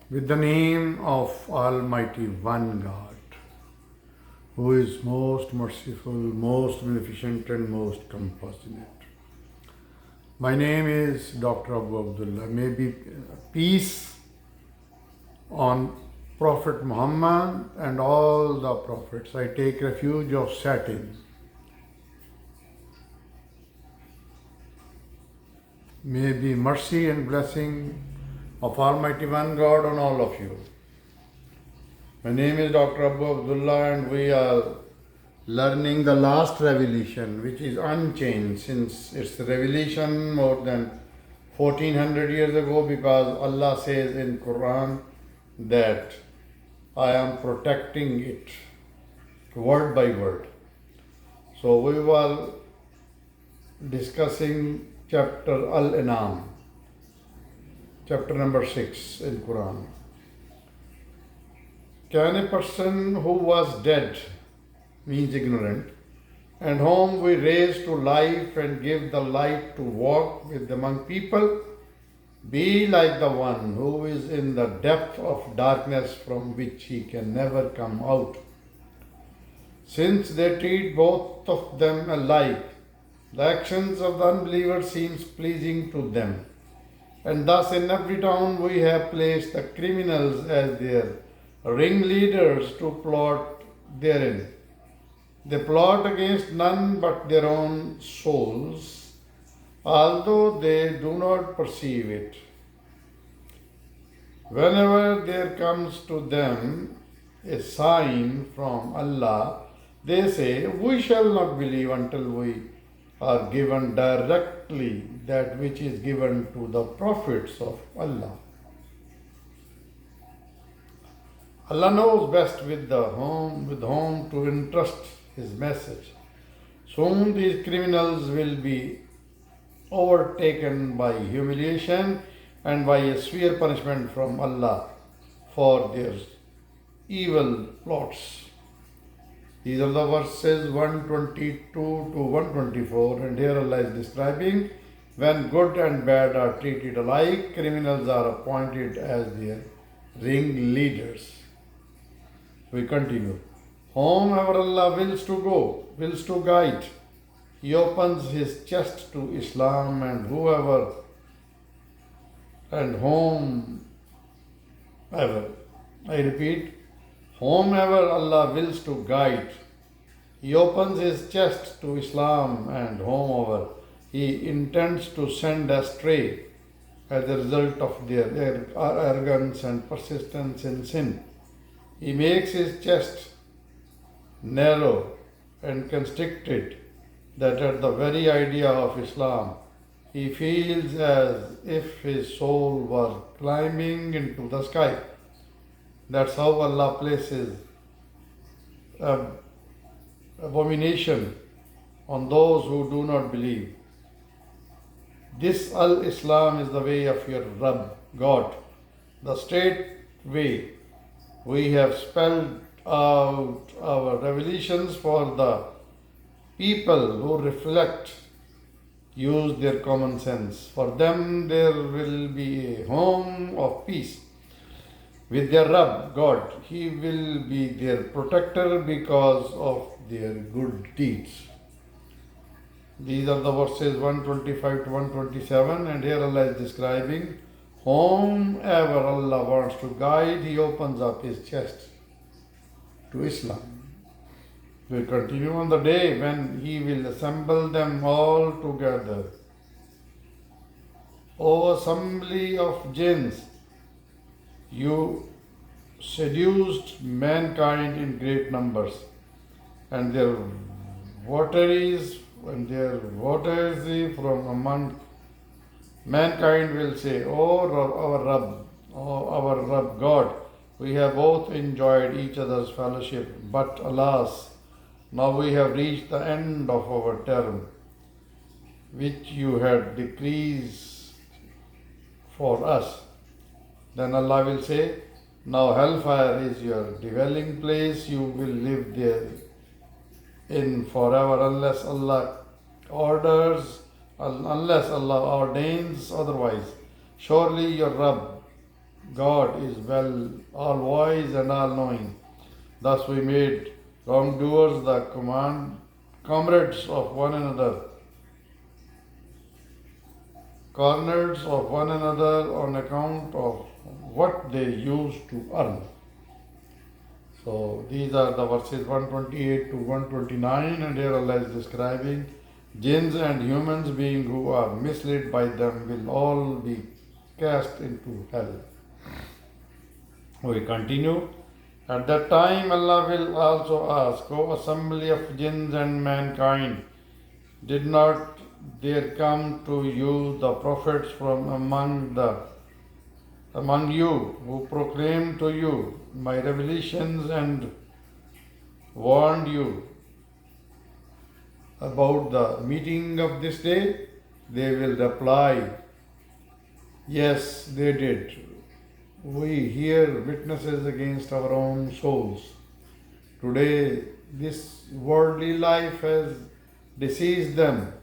With the name of Almighty One God, who is most merciful, most beneficent, and most compassionate. My name is Dr. Abu Abdullah. May be peace on Prophet Muhammad and all the prophets. I take refuge of Satan. May be mercy and blessing of Almighty One God on all of you. My name is Dr. Abu Abdullah and we are learning the last revelation, which is unchanged since its revelation more than 1400 years ago, because Allah says in Quran that I am protecting it word by word. So we were discussing chapter AlAnam, chapter number 6 in Quran. Can a person who was dead, means ignorant, and whom we raise to life and give the light to walk with among people, be like the one who is in the depth of darkness from which he can never come out? Since they treat both of them alike, the actions of the unbeliever seems pleasing to them. And thus in every town we have placed the criminals as their ringleaders to plot therein. They plot against none but their own souls, although they do not perceive it. Whenever there comes to them a sign from Allah, they say, we shall not believe until we are given directly that which is given to the prophets of Allah. Allah knows best with whom to entrust His message. Soon these criminals will be overtaken by humiliation and by a severe punishment from Allah for their evil plots. These are the verses 122 to 124, and here Allah is describing when good and bad are treated alike, criminals are appointed as their ringleaders. We continue. Whomever Allah wills to guide, He opens His chest to Islam, and whomever, I repeat, whomever Allah wills to guide, He opens His chest to Islam, and whomever He intends to send astray as a result of their arrogance and persistence in sin, He makes His chest narrow and constricted, that at the very idea of Islam, he feels as if his soul were climbing into the sky. That's how Allah places abomination on those who do not believe. This Al-Islam is the way of your Rabb, God, the straight way. We have spelled out our revelations for the people who reflect, use their common sense. For them there will be a home of peace with their Rabb, God. He will be their protector because of their good deeds. These are the verses 125 to 127, and here Allah is describing whomever Allah wants to guide, He opens up His chest to Islam. We continue. On the day when He will assemble them all together. O assembly of jinns, you seduced mankind in great numbers, and their votaries from among mankind will say, our Rabb God, we have both enjoyed each other's fellowship, but alas, now we have reached the end of our term, which you had decreased for us. Then Allah will say, now hellfire is your dwelling place, you will live there in forever unless Allah ordains otherwise. Surely your Rabb God is well, all wise and all knowing. Thus we made wrongdoers the comrades of one another, corners of one another on account of what they used to earn. So these are the verses 128 to 129, and here Allah is describing jinns and humans being who are misled by them will all be cast into hell. We continue. At that time Allah will also ask, O assembly of jinns and mankind, did not there come to you the prophets from among you who proclaimed to you my revelations and warned you about the meeting of this day? They will reply, yes, they did. We hear witnesses against our own souls. Today, this worldly life has deceived them,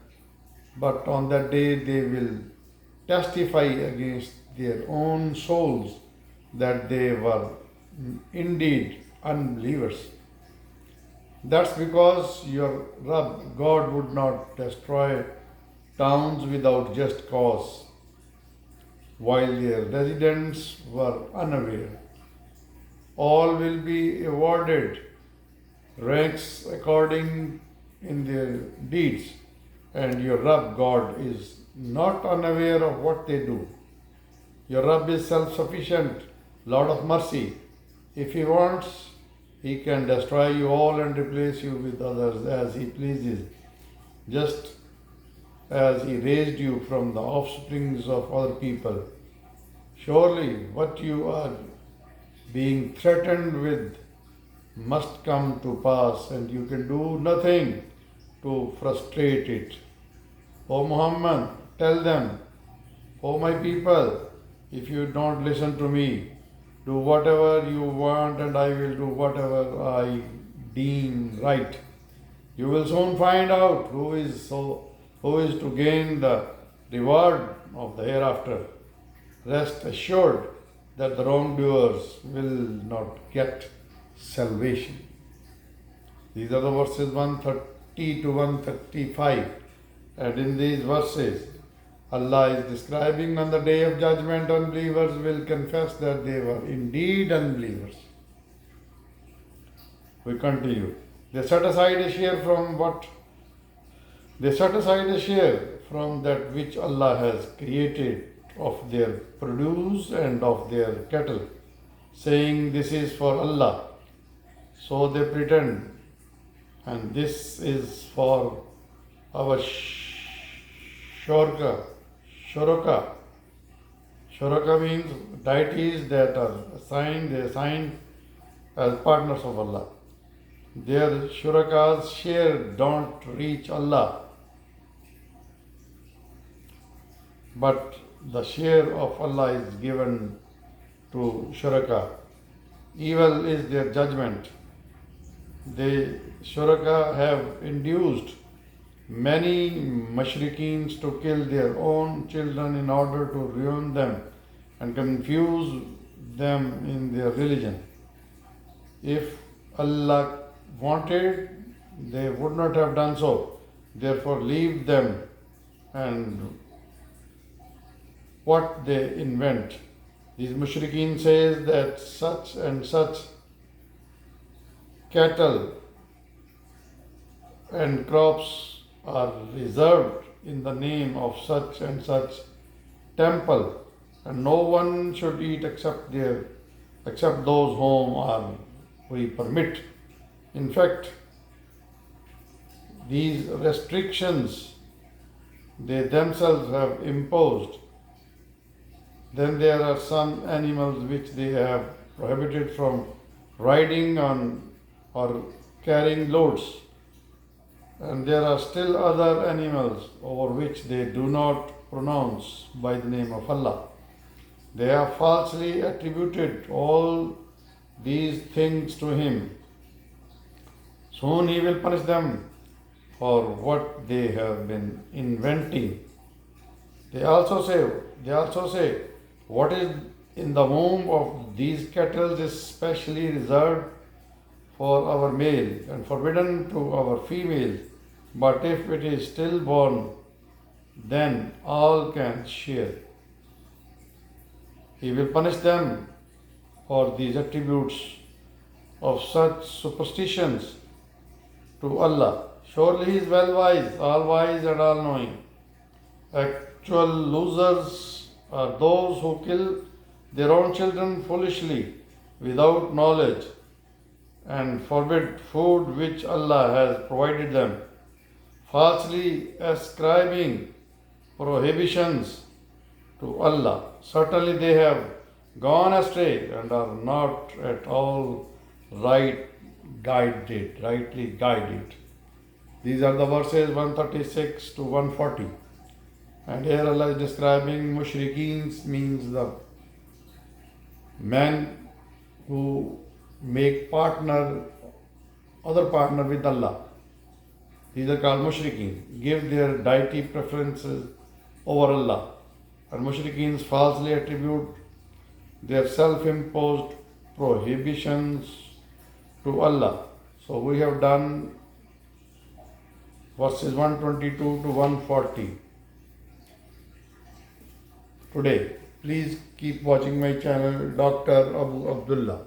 but on that day they will testify against their own souls that they were indeed unbelievers. That's because your Rabb, God, would not destroy towns without just cause, while their residents were unaware. All will be awarded ranks according in their deeds, and your Rabb, God, is not unaware of what they do. Your Rabb is self-sufficient, Lord of mercy. If He wants, He can destroy you all and replace you with others as He pleases, just as He raised you from the offsprings of other people. Surely what you are being threatened with must come to pass, and you can do nothing to frustrate it. O Muhammad, tell them, O my people, if you don't listen to me, do whatever you want and I will do whatever I deem right. You will soon find out who is to gain the reward of the hereafter. Rest assured that the wrongdoers will not get salvation. These are the verses 130 to 135. And in these verses, Allah is describing on the day of judgment, unbelievers will confess that they were indeed unbelievers. We continue. They set aside a share from what? They set aside a share from that which Allah has created of their produce and of their cattle, saying, this is for Allah. So they pretend, and this is for our shuraka. Shuraka means deities that are assigned as partners of Allah. Their shuraka's share don't reach Allah, but the share of Allah is given to shuraka. Evil is their judgment. The shuraka have induced many mushrikeens to kill their own children in order to ruin them and confuse them in their religion. If Allah wanted, they would not have done so. Therefore, leave them and what they invent. These mushrikeen says that such and such cattle and crops are reserved in the name of such and such temple, and no one should eat except those whom we permit. In fact, these restrictions they themselves have imposed. Then there are some animals which they have prohibited from riding on or carrying loads. And there are still other animals over which they do not pronounce by the name of Allah. They have falsely attributed all these things to Him. Soon He will punish them for what they have been inventing. They also say, what is in the womb of these cattle is specially reserved for our male and forbidden to our female, but if it is stillborn, then all can share. He will punish them for these attributes of such superstitions to Allah. Surely He is well wise, all wise and all knowing. Actual losers are those who kill their own children foolishly without knowledge and forbid food which Allah has provided them, falsely ascribing prohibitions to Allah. Certainly they have gone astray and are not at all rightly guided. These are the verses 136 to 140. And here Allah is describing mushrikeens, means the men who make other partner with Allah. These are called mushrikeen, give their deity preferences over Allah. And mushrikeens falsely attribute their self-imposed prohibitions to Allah. So we have done verses 122 to 140 today. Please keep watching my channel, Dr. Abu Abdullah.